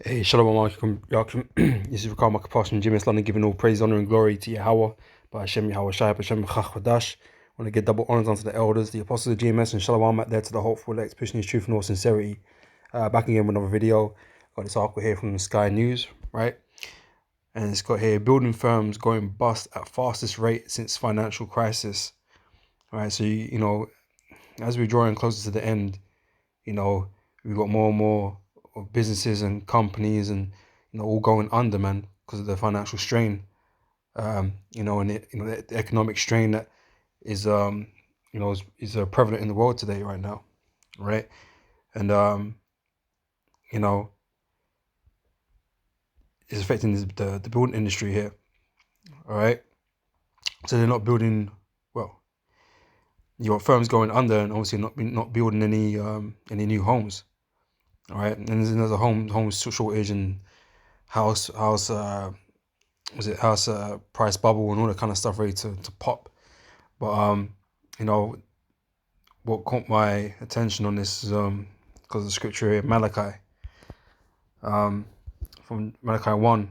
Hey, Shalom Alaikum, Yakum. This is Rikard Makapas from Jim London, giving all praise, honor, and glory to Yahweh, by Hashem Yahweh Shai, by Hashem Chachwadash. I want to give double honors unto the elders, the apostles of GMS, and Shalom out there to the hopeful elect, pushing his truth and all sincerity. Back again with another video. Got this article here from Sky News, right? And it's got here, building firms going bust at fastest rate since financial crisis. All right, so, as we're drawing closer to the end, we've got more and more of businesses and companies and all going under, man, because of the financial strain, and the economic strain that is prevalent in the world today right now, right? And it's affecting the building industry here, all right? So they're not building well. You got firms going under and obviously not building any new homes. All right, and there's a home shortage and house price bubble and all that kind of stuff ready to pop. But what caught my attention on this is because of the scripture here, Malachi, from Malachi 1. I'm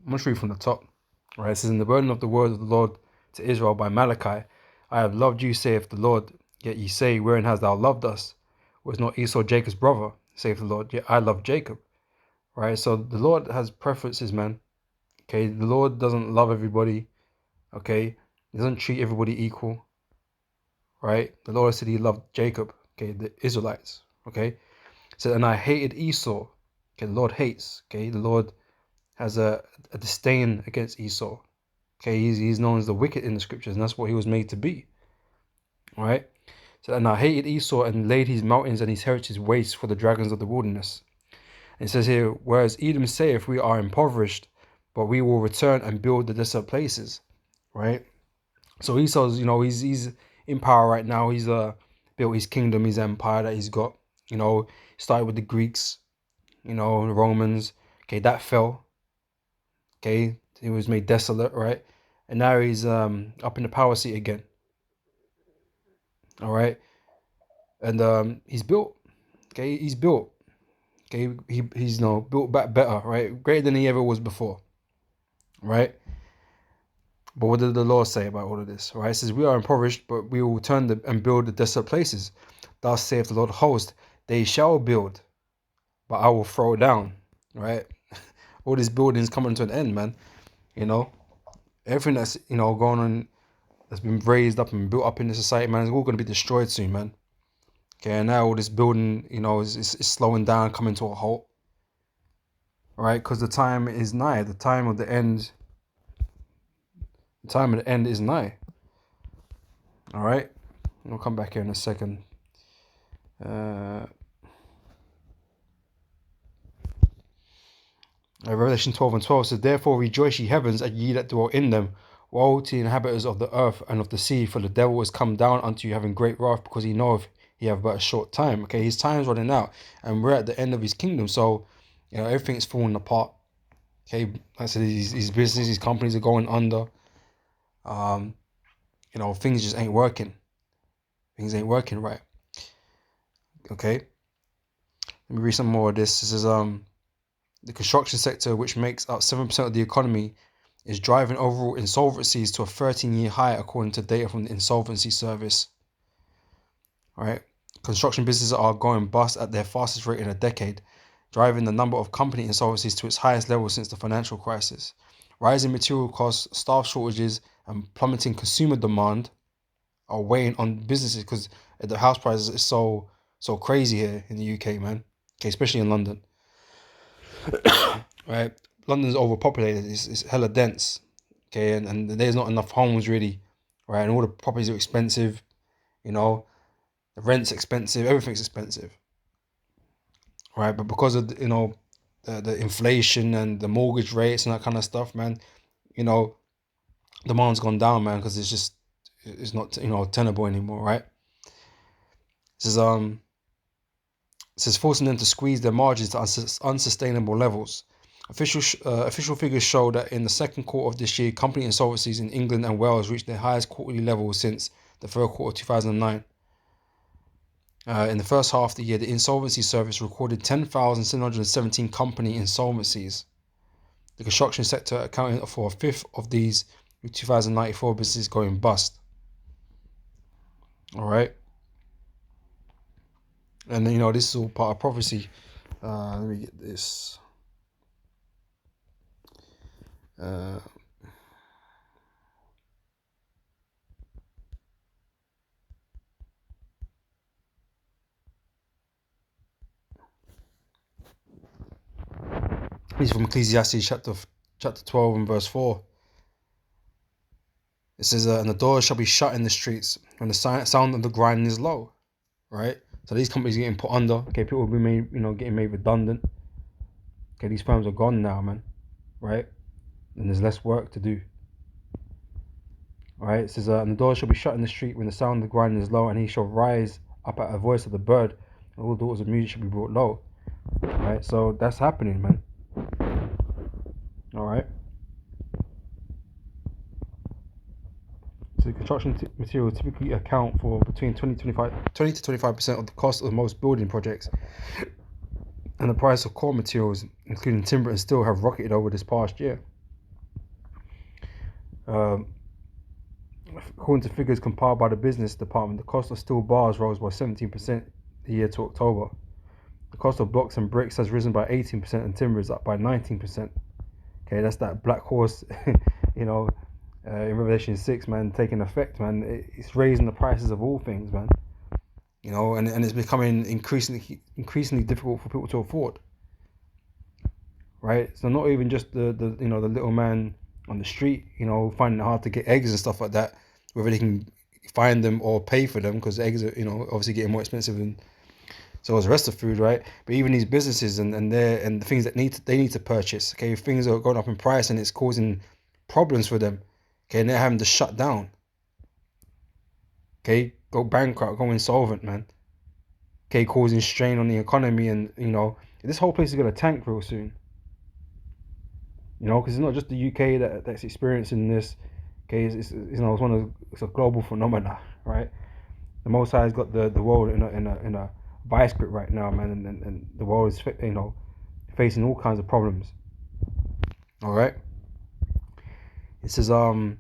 going to read from the top. All right, it says, "In the burden of the word of the Lord to Israel by Malachi, I have loved you, saith the Lord. Yet ye say, wherein hast thou loved us? Was not Esau Jacob's brother, saith the Lord? Yet I love Jacob." Right, so the Lord has preferences, man. Okay, the Lord doesn't love everybody. Okay, he doesn't treat everybody equal. Right, the Lord said he loved Jacob. Okay, the Israelites. Okay, so and I hated Esau. Okay, the Lord hates. Okay, the Lord has a disdain against Esau. Okay, he's known as the wicked in the scriptures, and that's what he was made to be. All right, so and I hated Esau and laid his mountains and his heritage waste for the dragons of the wilderness. And it says here, whereas Edom saith, we are impoverished, but we will return and build the desolate places. Right, so Esau's, he's in power right now. He's built his kingdom, his empire that he's got. Started with the Greeks, the Romans. Okay, that fell. Okay, he was made desolate, right? And now he's up in the power seat again. All right, and he's built. Okay, he's built. Okay, he's built back better, right? Greater than he ever was before, right? But what did the Lord say about all of this? Right? It says, we are impoverished, but we will return and build the desolate places. Thus saith the Lord of hosts, they shall build, but I will throw down. Right? All these buildings coming to an end, man. Everything that's going on, that's been raised up and built up in the society, man, is all going to be destroyed soon, man. Okay, and now all this building, is slowing down, coming to a halt. Right? Because the time is nigh. The time of the end is nigh. All right, we'll come back here in a second. Revelation 12:12 says, "Therefore rejoice, ye heavens, and ye that dwell in them. Woe to the inhabitants of the earth and of the sea, for the devil is come down unto you, having great wrath, because he knoweth he have but a short time." Okay, his time's running out, and we're at the end of his kingdom. So, everything's falling apart. Okay, like I said, his business, his companies are going under. Things just ain't working. Things ain't working right. Okay, let me read some more of this. This is the construction sector, which makes up 7% of the economy, is driving overall insolvencies to a 13-year high, according to data from the Insolvency Service. All right, construction businesses are going bust at their fastest rate in a decade, driving the number of company insolvencies to its highest level since the financial crisis. Rising material costs, staff shortages, and plummeting consumer demand are weighing on businesses because the house prices is so crazy here in the UK, man. Okay, especially in London. Right, London's overpopulated. It's hella dense. Okay, and there's not enough homes really, right? And all the properties are expensive. The rent's expensive. Everything's expensive, right? But because of the inflation and the mortgage rates and that kind of stuff, man, demand's gone down, man, because it's not tenable anymore, right? This is forcing them to squeeze their margins to unsustainable levels. Official figures show that in the second quarter of this year, company insolvencies in England and Wales reached their highest quarterly level since the third quarter of 2009. In the first half of the year, the Insolvency Service recorded 10,717 company insolvencies. The construction sector accounted for a fifth of these, with 2,094 businesses going bust. All right. And this is all part of prophecy. Let me get this. This is from Ecclesiastes chapter 12 and verse 4. It says, and the doors shall be shut in the streets when the sound of the grinding is low. Right? So these companies are getting put under. Okay, people will be made, getting made redundant. Okay, these firms are gone now, man. Right? And there's less work to do. Alright, it says, and the doors shall be shut in the street when the sound of the grinding is low, and he shall rise up at a voice of the bird, and all daughters of music shall be brought low. Alright, so that's happening, man. Alright. So construction materials typically account for between 20 to 25% of the cost of most building projects. And the price of core materials, including timber and steel, have rocketed over this past year. According to figures compiled by the business department, the cost of steel bars rose by 17% the year to October. The cost of blocks and bricks has risen by 18% and timber is up by 19%. Okay, that's that black horse, in Revelation 6, man, taking effect, man. It's raising the prices of all things, man. And it's becoming increasingly difficult for people to afford. Right? So not even just the little man on the street, finding it hard to get eggs and stuff like that, whether they can find them or pay for them, because eggs are, obviously getting more expensive than so as the rest of food, right? But even these businesses and the things that they need to purchase, okay, things are going up in price and it's causing problems for them, okay, and they're having to shut down, okay, go bankrupt, go insolvent, man, okay, causing strain on the economy, and this whole place is gonna tank real soon. Because it's not just the UK that's experiencing this. Okay, it's it's a global phenomena, right? The Most High has got the world in a vice grip right now, man, and the world is facing all kinds of problems. All right. It says a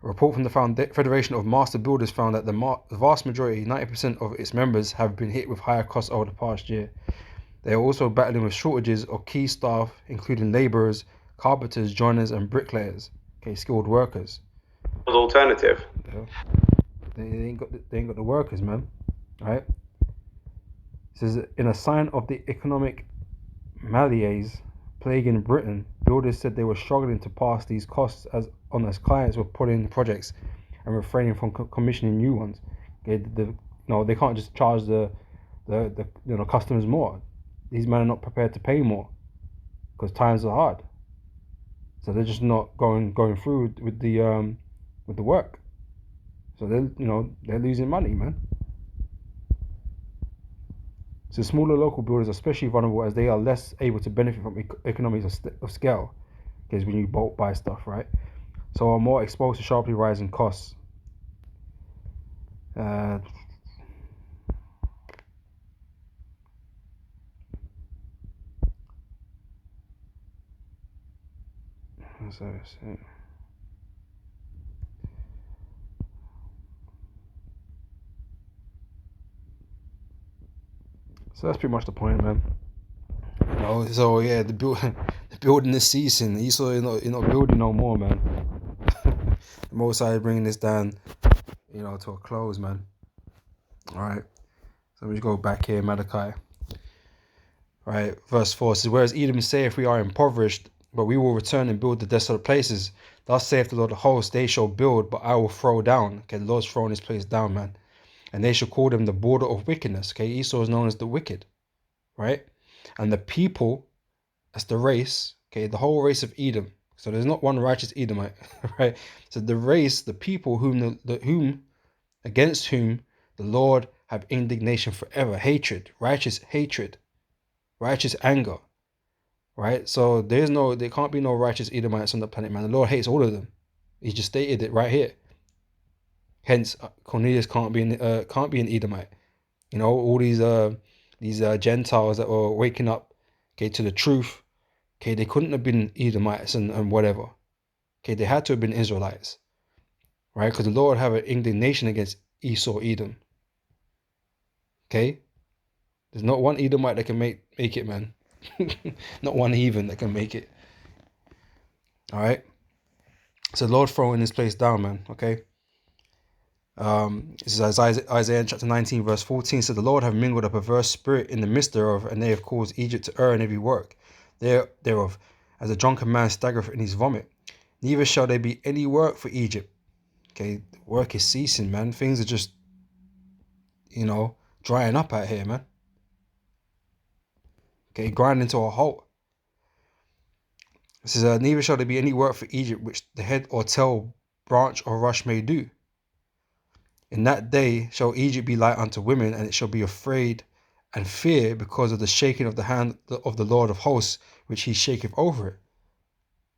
report from the Federation of Master Builders found that the vast majority, 90% of its members, have been hit with higher costs over the past year. They are also battling with shortages of key staff, including labourers, carpenters, joiners, and bricklayers. Okay, skilled workers. Alternative. They ain't got the workers, man. Right? It says, in a sign of the economic malaise plaguing Britain, builders said they were struggling to pass these costs as clients were pulling projects and refraining from commissioning new ones. Okay, they can't just charge the customers more. These men are not prepared to pay more because times are hard. So they're just not going through with the work. So they're losing money, man. So smaller local builders are especially vulnerable as they are less able to benefit from economies of scale, because when you bulk buy stuff, right? So are more exposed to sharply rising costs. So that's pretty much the point, man. So yeah, the building this season, Esau, you're not building no more, man. The Most High bringing this down, to a close, man. All right. So we go back here, Malachi. All right, verse 4 says, whereas Edom saith, we are impoverished, but we will return and build the desolate places. Thus saith the Lord of hosts, they shall build, but I will throw down. Okay, the Lord's throwing this place down, man. And they shall call them the border of wickedness. Okay, Esau is known as the wicked, right? And the people, that's the race, okay, the whole race of Edom. So there's not one righteous Edomite, right? So the race, the people against whom the Lord have indignation forever, hatred, righteous anger, right? So there can't be no righteous Edomites on the planet, man. The Lord hates all of them. He just stated it right here. Hence, Cornelius can't be an Edomite. You know, all these Gentiles that were waking up, okay, to the truth. Okay, they couldn't have been Edomites and whatever. Okay, they had to have been Israelites, right? Because the Lord have an indignation against Esau, Edom. Okay, there's not one Edomite that can make it, man. Not one heathen that can make it. All right. So the Lord throwing this place down, man. Okay. This is Isaiah chapter 19, verse 14 says, the Lord have mingled a perverse spirit in the midst thereof, and they have caused Egypt to err in every work thereof, as a drunken man staggereth in his vomit. Neither shall there be any work for Egypt. Okay, the work is ceasing, man. Things are just, drying up out here, man. Okay, grinding to a halt. It says, neither shall there be any work for Egypt, which the head or tail, branch or rush may do. In that day shall Egypt be like unto women, and it shall be afraid and fear because of the shaking of the hand of the Lord of hosts, which he shaketh over it.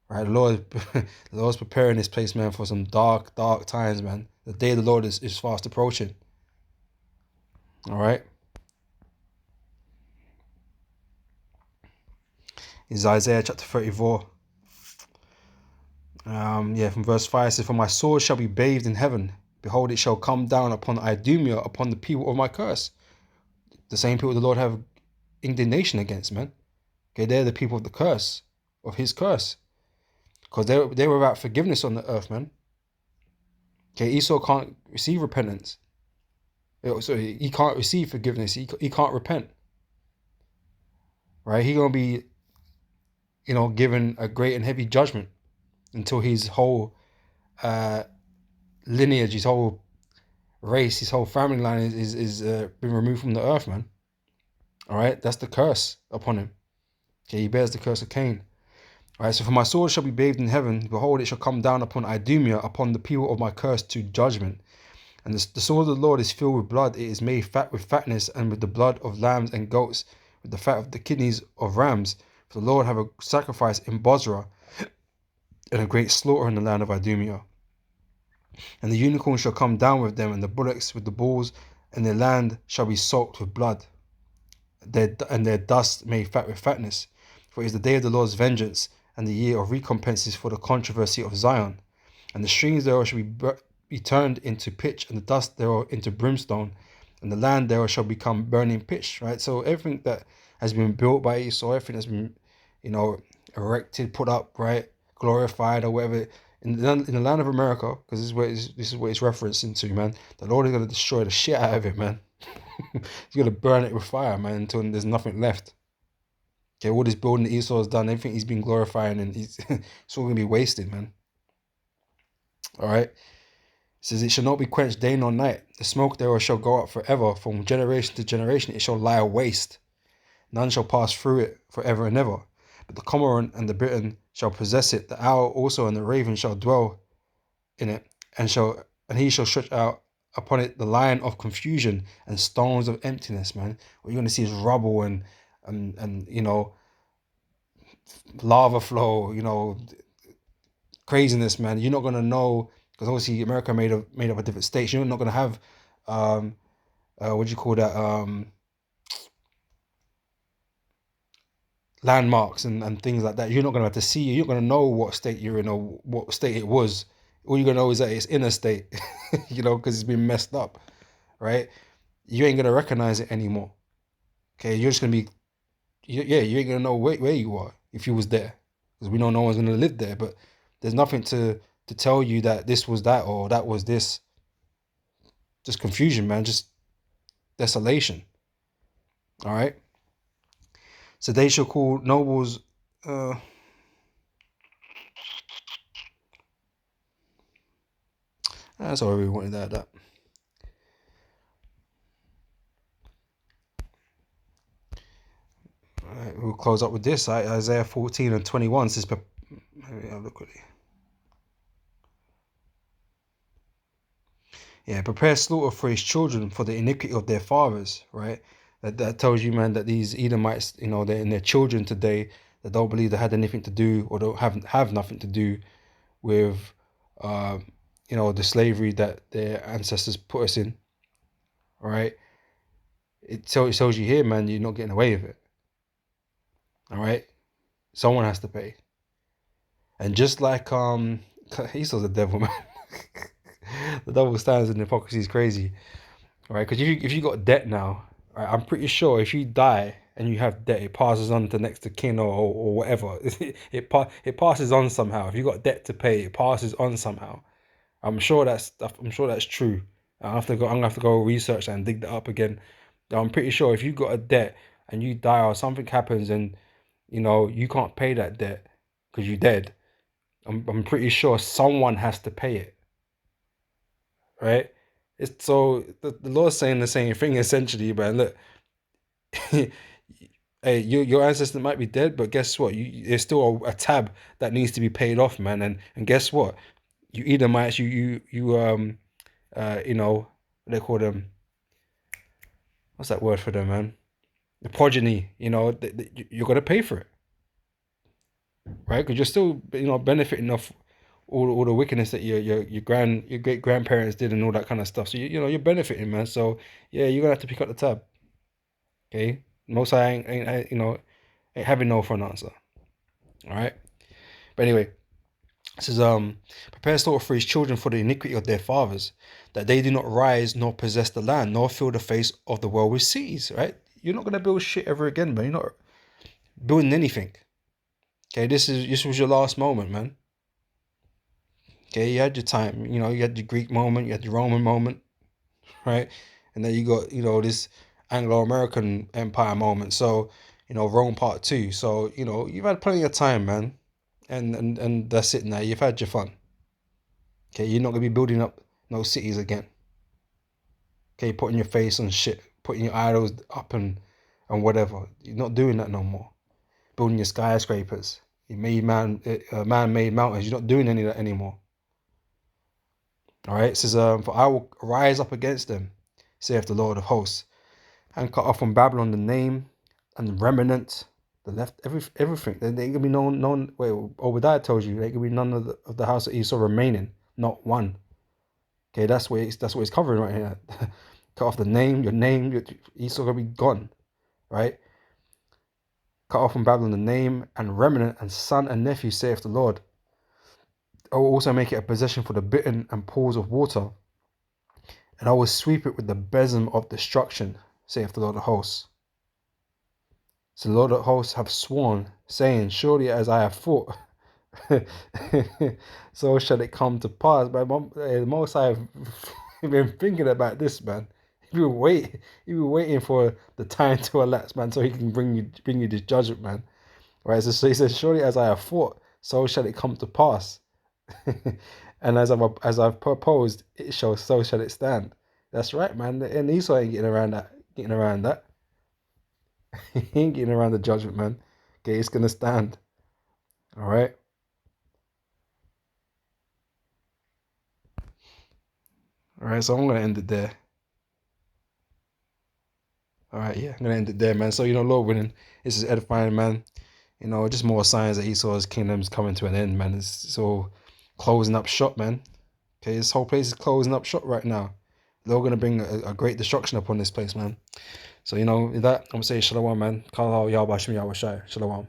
Right, the Lord's preparing this place, man, for some dark, dark times, man. The day of the Lord is fast approaching. All right. Is Isaiah chapter 34. From verse 5 it says, for my sword shall be bathed in heaven. Behold, it shall come down upon Idumea, upon the people of my curse. The same people the Lord have indignation against, man. Okay, they're the people of the curse, of his curse. Because they were about forgiveness on the earth, man. Okay, Esau can't receive repentance. So he can't receive forgiveness. He can't repent. Right? He's going to be, given a great and heavy judgment until his whole lineage, his whole race, his whole family line is been removed from the earth, man. All right? That's the curse upon him. Okay, he bears the curse of Cain. All right, so for my sword shall be bathed in heaven. Behold, it shall come down upon Idumea, upon the people of my curse to judgment. And the sword of the Lord is filled with blood. It is made fat with fatness, and with the blood of lambs and goats, with the fat of the kidneys of rams. For the Lord have a sacrifice in Bozrah, and a great slaughter in the land of Idumea. And the unicorn shall come down with them, and the bullocks with the bulls, and their land shall be soaked with blood, and their dust made fat with fatness. For it is the day of the Lord's vengeance, and the year of recompenses for the controversy of Zion. And the streams thereof shall be turned into pitch, and the dust thereof into brimstone, and the land thereof shall become burning pitch. Right? So everything that has been built by Esau, everything that's been, erected, put up, right, glorified or whatever, in the land of America, because this is what it's referencing to, man. The Lord is going to destroy the shit out of it, man. He's going to burn it with fire, man, until there's nothing left. Okay, all this building that Esau has done, everything he's been glorifying, and it's all going to be wasted, man. All right. It says, it shall not be quenched day nor night. The smoke thereof shall go up forever. From generation to generation it shall lie waste. None shall pass through it forever and ever. But the cormorant and the bittern shall possess it. The owl also and the raven shall dwell in it, and he shall stretch out upon it the line of confusion and stones of emptiness, man. What you're going to see is rubble and lava flow, craziness, man. You're not going to know, because obviously America made up of different states. You're not going to have what do you call that, landmarks and things like that. You're not going to have to see. You're not going to know what state you're in or what state it was. All you're going to know is that it's in a state, because it's been messed up, right? You ain't going to recognize it anymore. Okay, you're just going to be, you ain't going to know where you are if you was there, because we know no one's going to live there, but there's nothing to tell you that this was that or that was this. Just confusion, man. Just desolation. All right. So they shall call nobles. That's all I really wanted that. All right, we'll close up with this. Isaiah 14 and 21 says, maybe I'll look quickly. Yeah, prepare slaughter for his children for the iniquity of their fathers, right? That tells you, man, that these Edomites, they're in their children today that don't believe they had anything to do or don't have nothing to do with, the slavery that their ancestors put us in, all right? it tells you here, man, you're not getting away with it. All right, someone has to pay. And just like Esau's the devil, man. The double standards and hypocrisy is crazy, right? Because if you got debt now, right, I'm pretty sure if you die and you have debt, it passes on to next to kin or whatever. It passes on somehow. If you got debt to pay, it passes on somehow. I'm sure that's true. I'm gonna have to go research and dig that up again. I'm pretty sure if you got a debt and you die or something happens and you can't pay that debt because you're dead, I'm pretty sure someone has to pay it, right? It's so the Lord's saying the same thing essentially, man. Look, hey, your ancestor might be dead, but guess what? There's still a tab that needs to be paid off, man. And guess what? You Edomites, what they call them. What's that word for them, man? The progeny. You're gonna pay for it, right? Because you're still, benefiting off all the wickedness that your great grandparents did and all that kind of stuff. So you're benefiting, man. So yeah, you're gonna have to pick up the tab. Okay, most I ain't having no for an answer. All right, but anyway, it says prepare store for his children for the iniquity of their fathers, that they do not rise nor possess the land nor fill the face of the world with cities. Right, you're not gonna build shit ever again, man. You're not building anything. Okay, this was your last moment, man. Okay, you had your time. You had the Greek moment, you had the Roman moment, right? And then you got this Anglo-American Empire moment. So Rome Part 2. So you've had plenty of time, man, and that's it. Now you've had your fun. Okay, you're not gonna be building up no cities again. Okay, putting your face on shit, putting your idols up and whatever. You're not doing that no more. Building your skyscrapers, you made man-made mountains. You're not doing any of that anymore. All right, it says, for I will rise up against them, saith the Lord of hosts, and cut off from Babylon the name and the remnant, the left, everything. There ain't gonna be none. Wait, Obadiah tells you there ain't gonna be none of the house of Esau remaining, not one. Okay, that's what it's covering right here. Cut off the name, Esau gonna be gone, right? Cut off from Babylon the name and remnant and son and nephew, saith the Lord. I will also make it a possession for the bitten and pools of water, and I will sweep it with the besom of destruction, saith the Lord of hosts. So the Lord of hosts have sworn, saying, surely as I have thought, so shall it come to pass. But the Most I have been thinking about this, man. You been waiting for the time to elapse, man, so he can bring you this judgment, man. Right? So he says, surely as I have thought, so shall it come to pass. And as I've proposed, so shall it stand. That's right, man. And Esau ain't getting around that. He ain't getting around the judgment, man. Okay, it's gonna stand. All right. All right. So I'm gonna end it there. All right. Yeah, I'm gonna end it there, man. So Lord willing, this is edifying, man. Just more signs that Esau's kingdom's coming to an end, man. It's all closing up shop, man. Okay, this whole place is closing up shop right now. They're gonna bring a great destruction upon this place, man. So with that, I'm gonna say shalom, man. Kal Yahweh Shem Yahweh Shai. Shalom.